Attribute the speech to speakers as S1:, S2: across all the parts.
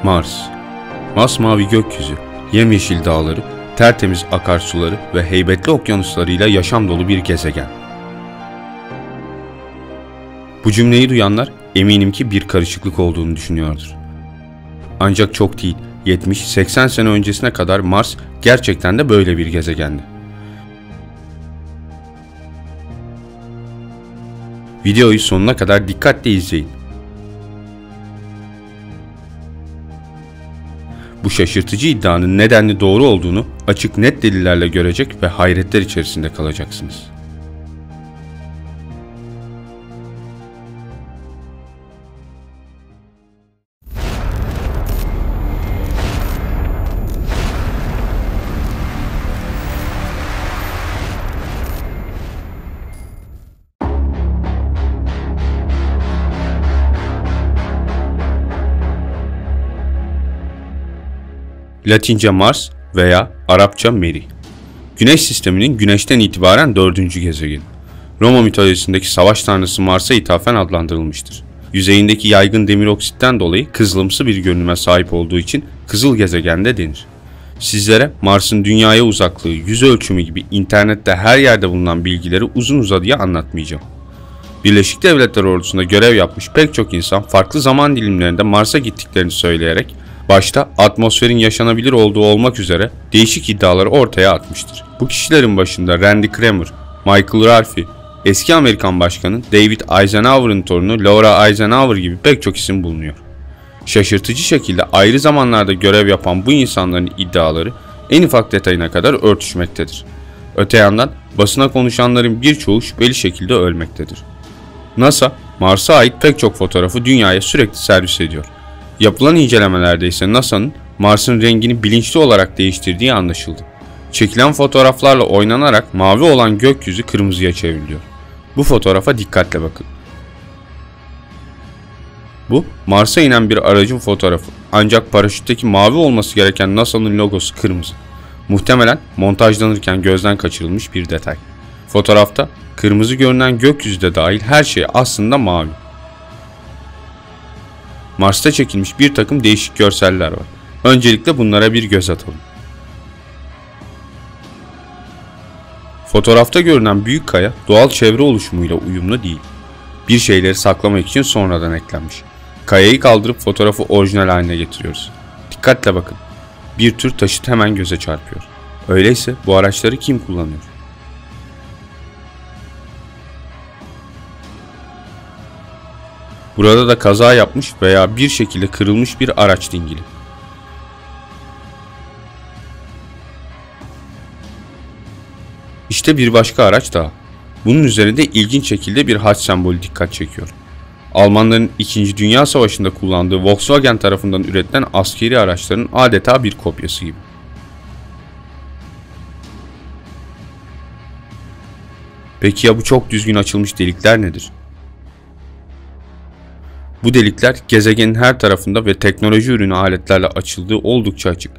S1: Mars, masmavi gökyüzü, yemyeşil dağları, tertemiz akarsuları ve heybetli okyanuslarıyla yaşam dolu bir gezegen. Bu cümleyi duyanlar eminim ki bir karışıklık olduğunu düşünüyordur. Ancak çok değil, 70-80 sene öncesine kadar Mars gerçekten de böyle bir gezegendi. Videoyu sonuna kadar dikkatle izleyin. Bu şaşırtıcı iddianın nedenli doğru olduğunu açık net delillerle görecek ve hayretler içerisinde kalacaksınız. Latince Mars veya Arapça Meri. Güneş sisteminin Güneş'ten itibaren 4. gezegeni. Roma mitolojisindeki savaş tanrısı Mars'a ithafen adlandırılmıştır. Yüzeyindeki yaygın demir oksitten dolayı kızılımsı bir görünüme sahip olduğu için kızıl gezegen de denir. Sizlere Mars'ın Dünya'ya uzaklığı, yüz ölçümü gibi internette her yerde bulunan bilgileri uzun uzadıya anlatmayacağım. Birleşik Devletler Ordusu'nda görev yapmış pek çok insan farklı zaman dilimlerinde Mars'a gittiklerini söyleyerek başta atmosferin yaşanabilir olduğu olmak üzere değişik iddiaları ortaya atmıştır. Bu kişilerin başında Randy Cramer, Michael Ralphie, eski Amerikan Başkanı David Eisenhower'ın torunu Laura Eisenhower gibi pek çok isim bulunuyor. Şaşırtıcı şekilde ayrı zamanlarda görev yapan bu insanların iddiaları en ufak detayına kadar örtüşmektedir. Öte yandan basına konuşanların birçoğu şüpheli şekilde ölmektedir. NASA, Mars'a ait pek çok fotoğrafı dünyaya sürekli servis ediyor. Yapılan incelemelerde ise NASA'nın Mars'ın rengini bilinçli olarak değiştirdiği anlaşıldı. Çekilen fotoğraflarla oynanarak mavi olan gökyüzü kırmızıya çevriliyor. Bu fotoğrafa dikkatle bakın. Bu Mars'a inen bir aracın fotoğrafı, ancak paraşütteki mavi olması gereken NASA'nın logosu kırmızı. Muhtemelen montajlanırken gözden kaçırılmış bir detay. Fotoğrafta kırmızı görünen gökyüzü de dahil her şey aslında mavi. Mars'ta çekilmiş bir takım değişik görseller var. Öncelikle bunlara bir göz atalım. Fotoğrafta görünen büyük kaya doğal çevre oluşumuyla uyumlu değil. Bir şeyleri saklamak için sonradan eklenmiş. Kayayı kaldırıp fotoğrafı orijinal haline getiriyoruz. Dikkatle bakın. Bir tür taşıt hemen göze çarpıyor. Öyleyse bu araçları kim kullanıyor? Burada da kaza yapmış veya bir şekilde kırılmış bir araç dingili. İşte bir başka araç daha. Bunun üzerinde ilginç şekilde bir haç sembolü dikkat çekiyor. Almanların 2. Dünya Savaşı'nda kullandığı Volkswagen tarafından üretilen askeri araçların adeta bir kopyası gibi. Peki ya bu çok düzgün açılmış delikler nedir? Bu delikler gezegenin her tarafında ve teknoloji ürünü aletlerle açıldığı oldukça açık.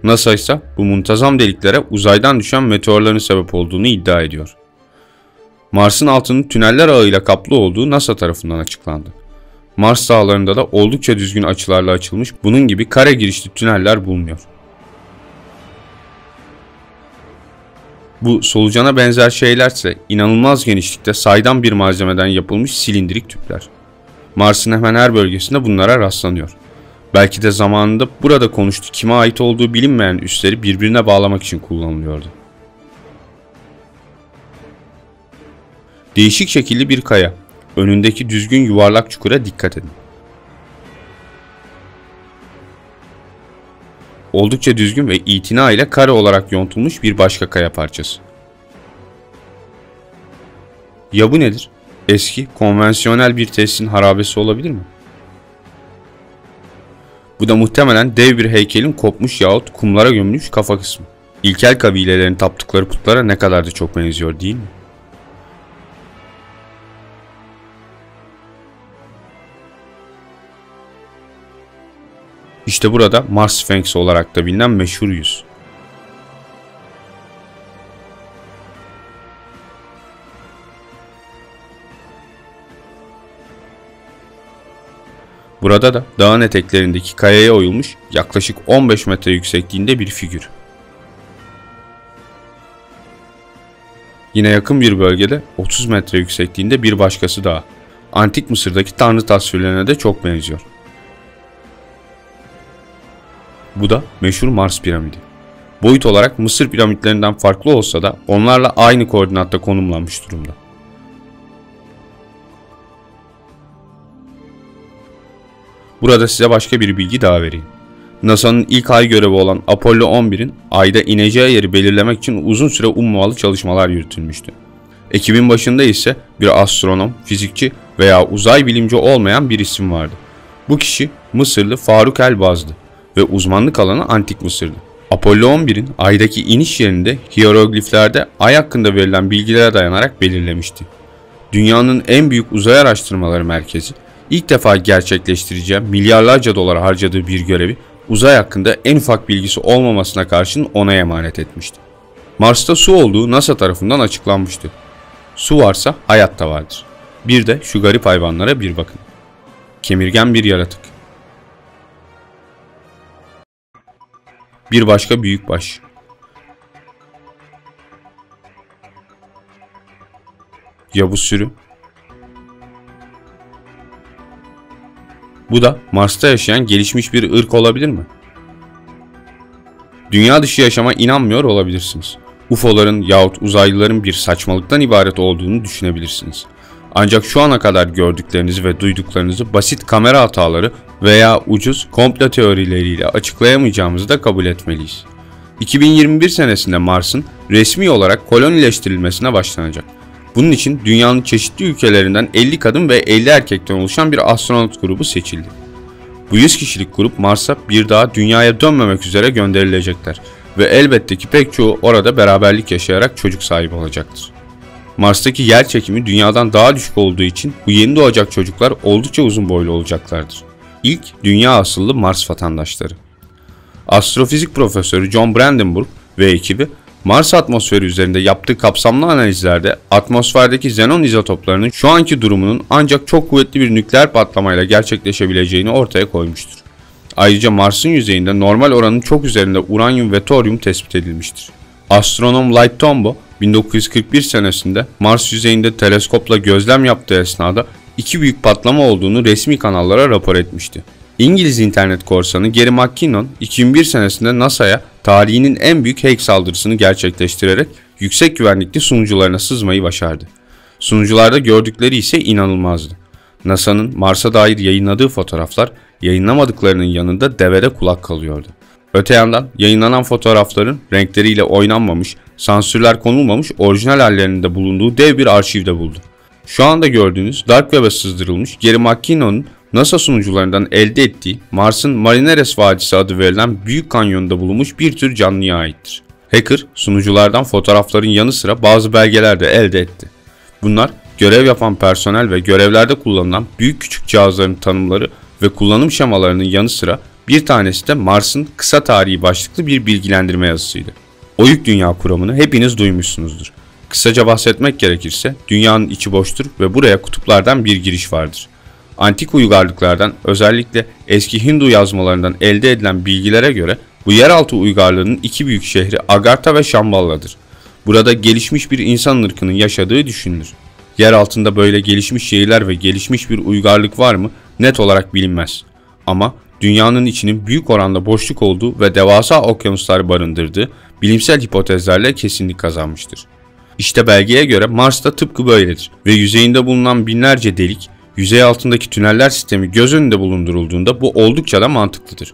S1: NASA ise bu muntazam deliklere uzaydan düşen meteorların sebep olduğunu iddia ediyor. Mars'ın altının tüneller ağıyla kaplı olduğu NASA tarafından açıklandı. Mars dağlarında da oldukça düzgün açılarla açılmış bunun gibi kare girişli tüneller bulunuyor. Bu solucana benzer şeylerse inanılmaz genişlikte saydam bir malzemeden yapılmış silindirik tüpler. Mars'ın hemen her bölgesinde bunlara rastlanıyor. Belki de zamanında burada konuştuğu kime ait olduğu bilinmeyen üsleri birbirine bağlamak için kullanılıyordu. Değişik şekilli bir kaya. Önündeki düzgün yuvarlak çukura dikkat edin. Oldukça düzgün ve itina ile kare olarak yontulmuş bir başka kaya parçası. Ya bu nedir? Eski, konvansiyonel bir tesisin harabesi olabilir mi? Bu da muhtemelen dev bir heykelin kopmuş yahut kumlara gömülmüş kafa kısmı. İlkel kabilelerin taptıkları putlara ne kadar da çok benziyor değil mi? İşte burada Mars Sphinx olarak da bilinen meşhur yüz. Burada da dağın eteklerindeki kayaya oyulmuş yaklaşık 15 metre yüksekliğinde bir figür. Yine yakın bir bölgede 30 metre yüksekliğinde bir başkası daha. Antik Mısır'daki tanrı tasvirlerine de çok benziyor. Bu da meşhur Mars piramidi. Boyut olarak Mısır piramitlerinden farklı olsa da onlarla aynı koordinatta konumlanmış durumda. Burada size başka bir bilgi daha vereyim. NASA'nın ilk ay görevi olan Apollo 11'in ayda ineceği yeri belirlemek için uzun süre ummalı çalışmalar yürütülmüştü. Ekibin başında ise bir astronom, fizikçi veya uzay bilimci olmayan bir isim vardı. Bu kişi Mısırlı Faruk el-Baz'dı ve uzmanlık alanı Antik Mısır'dı. Apollo 11'in aydaki iniş yerini de hiyerogliflerde ay hakkında verilen bilgilere dayanarak belirlemişti. Dünyanın en büyük uzay araştırmaları merkezi, ilk defa gerçekleştireceği milyarlarca dolar harcadığı bir görevi uzay hakkında en ufak bilgisi olmamasına karşın ona emanet etmişti. Mars'ta su olduğu NASA tarafından açıklanmıştı. Su varsa hayat da vardır. Bir de şu garip hayvanlara bir bakın. Kemirgen bir yaratık. Bir başka büyükbaş. Ya bu sürü? Bu da Mars'ta yaşayan gelişmiş bir ırk olabilir mi? Dünya dışı yaşama inanmıyor olabilirsiniz. UFO'ların yahut uzaylıların bir saçmalıktan ibaret olduğunu düşünebilirsiniz. Ancak şu ana kadar gördüklerinizi ve duyduklarınızı basit kamera hataları veya ucuz komplo teorileriyle açıklayamayacağımızı da kabul etmeliyiz. 2021 senesinde Mars'ın resmi olarak kolonileştirilmesine başlanacak. Bunun için dünyanın çeşitli ülkelerinden 50 kadın ve 50 erkekten oluşan bir astronot grubu seçildi. Bu 100 kişilik grup Mars'a bir daha dünyaya dönmemek üzere gönderilecekler ve elbette ki pek çoğu orada beraberlik yaşayarak çocuk sahibi olacaktır. Mars'taki yer çekimi dünyadan daha düşük olduğu için bu yeni doğacak çocuklar oldukça uzun boylu olacaklardır. İlk dünya asıllı Mars vatandaşları. Astrofizik profesörü John Brandenburg ve ekibi Mars atmosferi üzerinde yaptığı kapsamlı analizlerde atmosferdeki xenon izotoplarının şu anki durumunun ancak çok kuvvetli bir nükleer patlamayla gerçekleşebileceğini ortaya koymuştur. Ayrıca Mars'ın yüzeyinde normal oranın çok üzerinde uranyum ve toryum tespit edilmiştir. Astronom Light Tombaugh 1941 senesinde Mars yüzeyinde teleskopla gözlem yaptığı esnada iki büyük patlama olduğunu resmi kanallara rapor etmişti. İngiliz internet korsanı Gary McKinnon 2001 senesinde NASA'ya tarihinin en büyük hack saldırısını gerçekleştirerek yüksek güvenlikli sunucularına sızmayı başardı. Sunucularda gördükleri ise inanılmazdı. NASA'nın Mars'a dair yayınladığı fotoğraflar yayınlamadıklarının yanında devede kulak kalıyordu. Öte yandan yayınlanan fotoğrafların renkleriyle oynanmamış, sansürler konulmamış orijinal hallerinde bulunduğu dev bir arşivde buldu. Şu anda gördüğünüz Dark Web'e sızdırılmış Gary McKinnon'un NASA sunucularından elde ettiği Mars'ın Marianas Vadisi adı verilen Büyük Kanyon'da bulunmuş bir tür canlıya aittir. Hacker sunuculardan fotoğrafların yanı sıra bazı belgeler de elde etti. Bunlar görev yapan personel ve görevlerde kullanılan büyük küçük cihazların tanımları ve kullanım şemalarının yanı sıra bir tanesi de Mars'ın kısa tarihi başlıklı bir bilgilendirme yazısıydı. Oyuk dünya kuramını hepiniz duymuşsunuzdur. Kısaca bahsetmek gerekirse dünyanın içi boştur ve buraya kutuplardan bir giriş vardır. Antik uygarlıklardan özellikle eski Hindu yazmalarından elde edilen bilgilere göre bu yeraltı uygarlığının iki büyük şehri Agartha ve Shambhalla'dır. Burada gelişmiş bir insan ırkının yaşadığı düşünülür. Yer altında böyle gelişmiş şehirler ve gelişmiş bir uygarlık var mı net olarak bilinmez. Ama dünyanın içinin büyük oranda boşluk olduğu ve devasa okyanuslar barındırdığı bilimsel hipotezlerle kesinlik kazanmıştır. İşte belgeye göre Mars da tıpkı böyledir ve yüzeyinde bulunan binlerce delik, yüzey altındaki tüneller sistemi göz önünde bulundurulduğunda bu oldukça da mantıklıdır.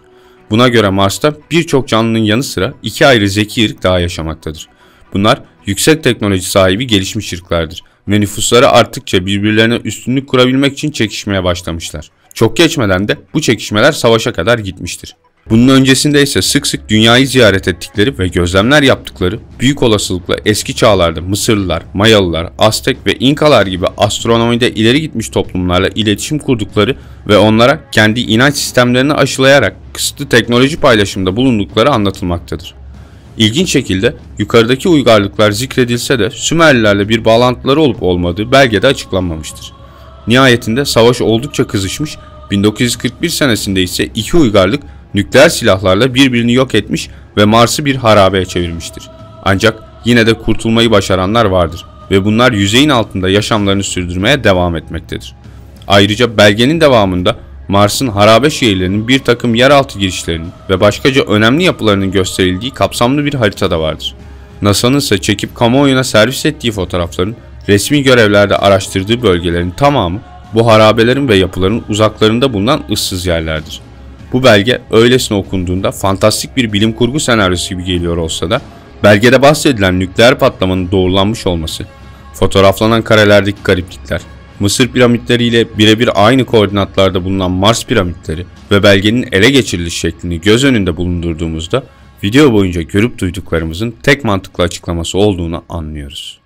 S1: Buna göre Mars'ta birçok canlının yanı sıra iki ayrı zeki ırk daha yaşamaktadır. Bunlar yüksek teknoloji sahibi gelişmiş ırklardır ve nüfusları arttıkça birbirlerine üstünlük kurabilmek için çekişmeye başlamışlar. Çok geçmeden de bu çekişmeler savaşa kadar gitmiştir. Bunun öncesinde ise sık sık dünyayı ziyaret ettikleri ve gözlemler yaptıkları büyük olasılıkla eski çağlarda Mısırlılar, Mayalılar, Aztek ve İnkalar gibi astronomide ileri gitmiş toplumlarla iletişim kurdukları ve onlara kendi inanç sistemlerini aşılayarak kısıtlı teknoloji paylaşımında bulundukları anlatılmaktadır. İlginç şekilde yukarıdaki uygarlıklar zikredilse de Sümerlilerle bir bağlantıları olup olmadığı belgede açıklanmamıştır. Nihayetinde savaş oldukça kızışmış 1941 senesinde ise iki uygarlık nükleer silahlarla birbirini yok etmiş ve Mars'ı bir harabeye çevirmiştir. Ancak yine de kurtulmayı başaranlar vardır ve bunlar yüzeyin altında yaşamlarını sürdürmeye devam etmektedir. Ayrıca belgenin devamında Mars'ın harabe şehirlerinin bir takım yeraltı girişlerinin ve başkaca önemli yapılarının gösterildiği kapsamlı bir harita da vardır. NASA'nın ise çekip kamuoyuna servis ettiği fotoğrafların resmi görevlerde araştırdığı bölgelerin tamamı bu harabelerin ve yapıların uzaklarında bulunan ıssız yerlerdir. Bu belge öylesine okunduğunda fantastik bir bilim kurgu senaryosu gibi geliyor olsa da belgede bahsedilen nükleer patlamanın doğrulanmış olması, fotoğraflanan karelerdeki gariplikler, Mısır piramitleriyle birebir aynı koordinatlarda bulunan Mars piramitleri ve belgenin ele geçiriliş şeklini göz önünde bulundurduğumuzda video boyunca görüp duyduklarımızın tek mantıklı açıklaması olduğunu anlıyoruz.